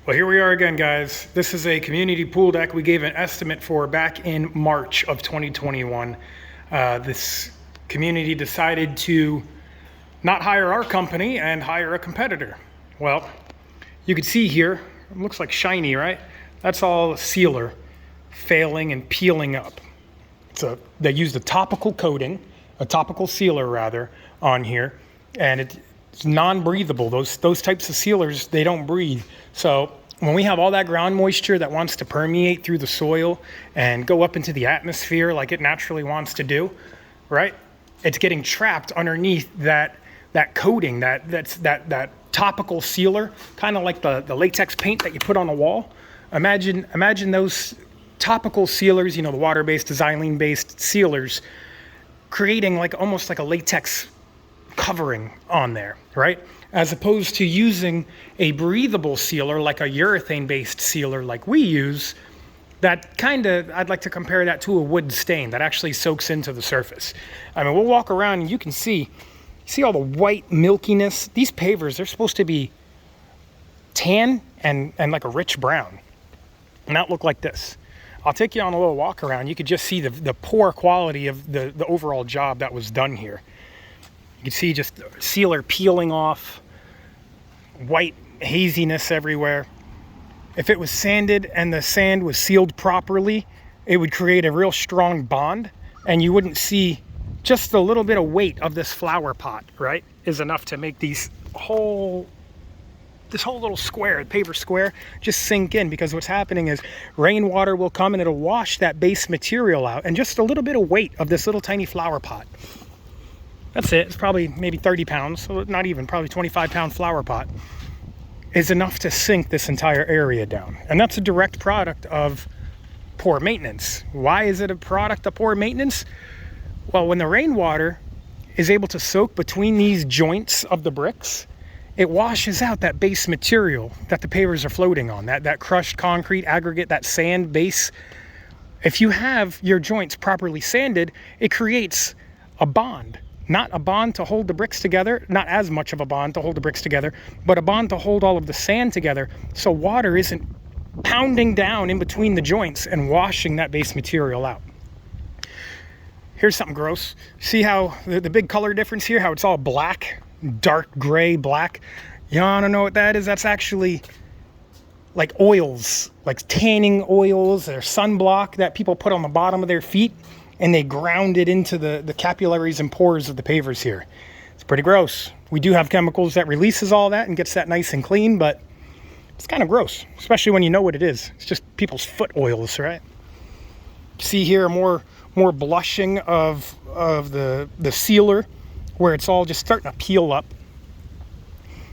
Well, here we are again, guys. This is a community pool deck we gave an estimate for back in March of 2021. This community decided to not hire our company and hire a competitor. Well, you can see here, it looks like shiny, right? That's all sealer failing and peeling up. So they used a topical coating, a topical sealer rather, on here, and it's non-breathable. Those types of sealers, they don't breathe. So when we have all that ground moisture that wants to permeate through the soil and go up into the atmosphere like it naturally wants to do, right? It's getting trapped underneath that coating, that topical sealer, kind of like the latex paint that you put on the wall. Imagine those topical sealers, you know, the water-based, xylene-based sealers, creating almost like a latex covering on there, right? As opposed to using a breathable sealer like a urethane-based sealer like we use, that I'd like to compare that to a wood stain that actually soaks into the surface. I mean, we'll walk around and you can see all the white milkiness. These pavers, they're supposed to be tan and like a rich brown, not look like this. I'll take you on a little walk around. You could just see the poor quality of the overall job that was done here. You can see just sealer peeling off, white haziness everywhere. If it was sanded and the sand was sealed properly, it would create a real strong bond, and you wouldn't see just a little bit of weight of this flower pot, right, is enough to make this whole little square, paver square, just sink in, because what's happening is rainwater will come and it'll wash that base material out, and just a little bit of weight of this little tiny flower pot. That's it. It's probably maybe 30 pounds, so not even, probably 25-pound flower pot is enough to sink this entire area down. And that's a direct product of poor maintenance. Why is it a product of poor maintenance? Well, when the rainwater is able to soak between these joints of the bricks, it washes out that base material that the pavers are floating on, that crushed concrete aggregate, that sand base. If you have your joints properly sanded, it creates a bond. Not a bond to hold the bricks together, not as much of a bond to hold the bricks together, but a bond to hold all of the sand together, so water isn't pounding down in between the joints and washing that base material out. Here's something gross. See how the big color difference here, how it's all black, dark gray, black? You wanna know what that is? That's actually like oils, like tanning oils or sunblock that people put on the bottom of their feet, and they ground it into the capillaries and pores of the pavers here. It's pretty gross. We do have chemicals that releases all that and gets that nice and clean, but it's kind of gross, especially when you know what it is. It's just people's foot oils, right? See here more blushing of the sealer, where it's all just starting to peel up.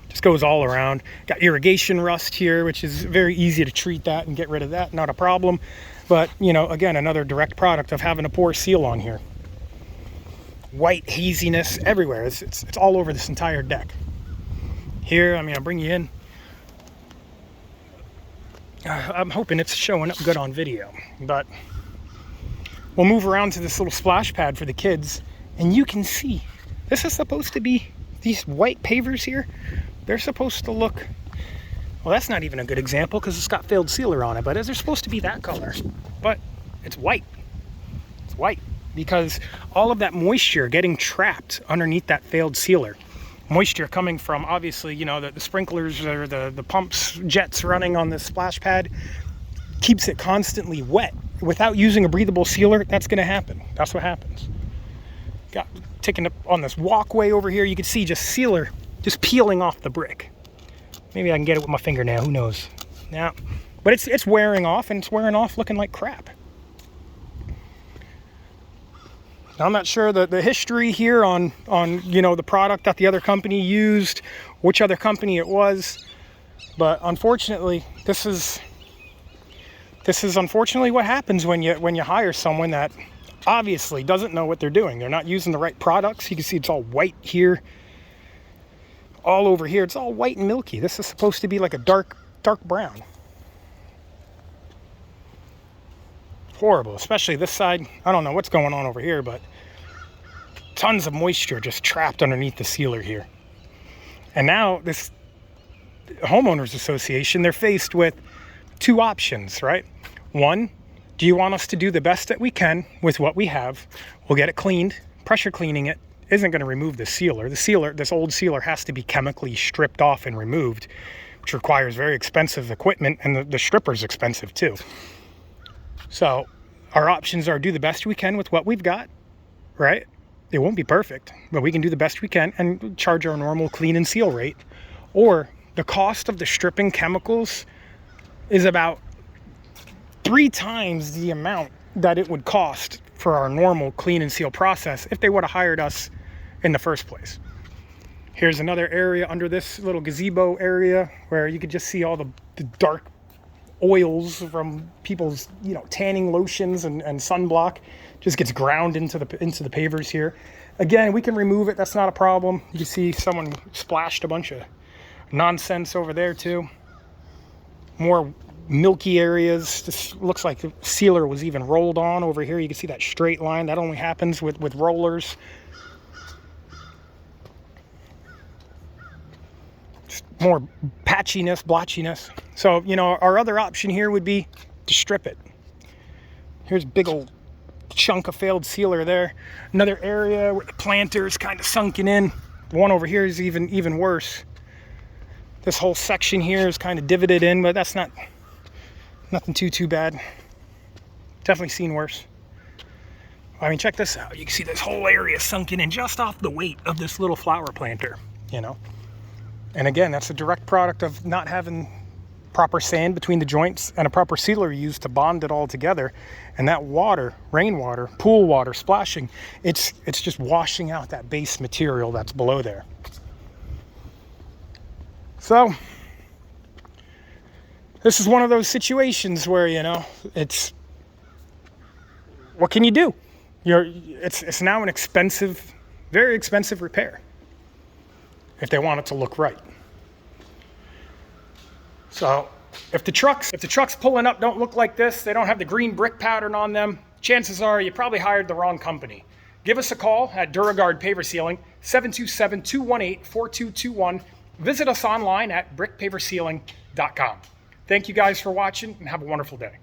Just goes all around. Got irrigation rust here, which is very easy to treat that and get rid of that, not a problem. But, you know, again, another direct product of having a poor seal on here. White haziness everywhere. It's all over this entire deck. Here, I mean, I'll bring you in. I'm hoping it's showing up good on video. But we'll move around to this little splash pad for the kids. And you can see, this is supposed to be, these white pavers here, they're supposed to look, well, that's not even a good example because it's got failed sealer on it, but they're supposed to be that color. But it's white. It's white because all of that moisture getting trapped underneath that failed sealer. Moisture coming from, obviously, you know, the sprinklers or the pumps, jets running on the splash pad, keeps it constantly wet. Without using a breathable sealer, that's going to happen. That's what happens. Got taking up on this walkway over here, you can see just sealer just peeling off the brick. Maybe I can get it with my fingernail, who knows? Yeah, but it's wearing off, and it's wearing off looking like crap. Now, I'm not sure the history here on you know, the product that the other company used, which other company it was, but unfortunately, this is unfortunately what happens when you hire someone that obviously doesn't know what they're doing. They're not using the right products. You can see it's all white here. All over here, it's all white and milky. This is supposed to be like a dark brown. Horrible, especially this side. I don't know what's going on over here, but tons of moisture just trapped underneath the sealer here. And now homeowners association, they're faced with two options, right? One, do you want us to do the best that we can with what we have? We'll get it cleaned. Pressure cleaning it isn't going to remove the sealer. The sealer, this old sealer, has to be chemically stripped off and removed, which requires very expensive equipment, and the stripper's expensive too. So our options are do the best we can with what we've got, right? It won't be perfect, but we can do the best we can and charge our normal clean and seal rate. Or the cost of the stripping chemicals is about 3 times the amount that it would cost for our normal clean and seal process if they would have hired us in the first place. Here's another area under this little gazebo area where you could just see all the dark oils from people's, you know, tanning lotions and sunblock. Just gets ground into the pavers here. Again, we can remove it. That's not a problem. You can see someone splashed a bunch of nonsense over there too. More milky areas. This looks like the sealer was even rolled on over here. You can see that straight line. That only happens with rollers. Just more patchiness, blotchiness. So, you know, our other option here would be to strip it. Here's a big old chunk of failed sealer there. Another area where the planter's kind of sunken in. The one over here is even worse. This whole section here is kind of divoted in, but that's nothing too bad. Definitely seen worse. I mean, check this out. You can see this whole area sunken in just off the weight of this little flower planter, you know. And again, that's a direct product of not having proper sand between the joints and a proper sealer used to bond it all together. And that water, rainwater, pool water, splashing, it's just washing out that base material that's below there. So this is one of those situations where, you know, it's, what can you do? It's now an expensive, very expensive repair if they want it to look right. So if the trucks pulling up don't look like this, they don't have the green brick pattern on them, chances are you probably hired the wrong company. Give us a call at Dura-Guard Paver Sealing, 727-218-4221. Visit us online at brickpaversealing.com. Thank you guys for watching and have a wonderful day.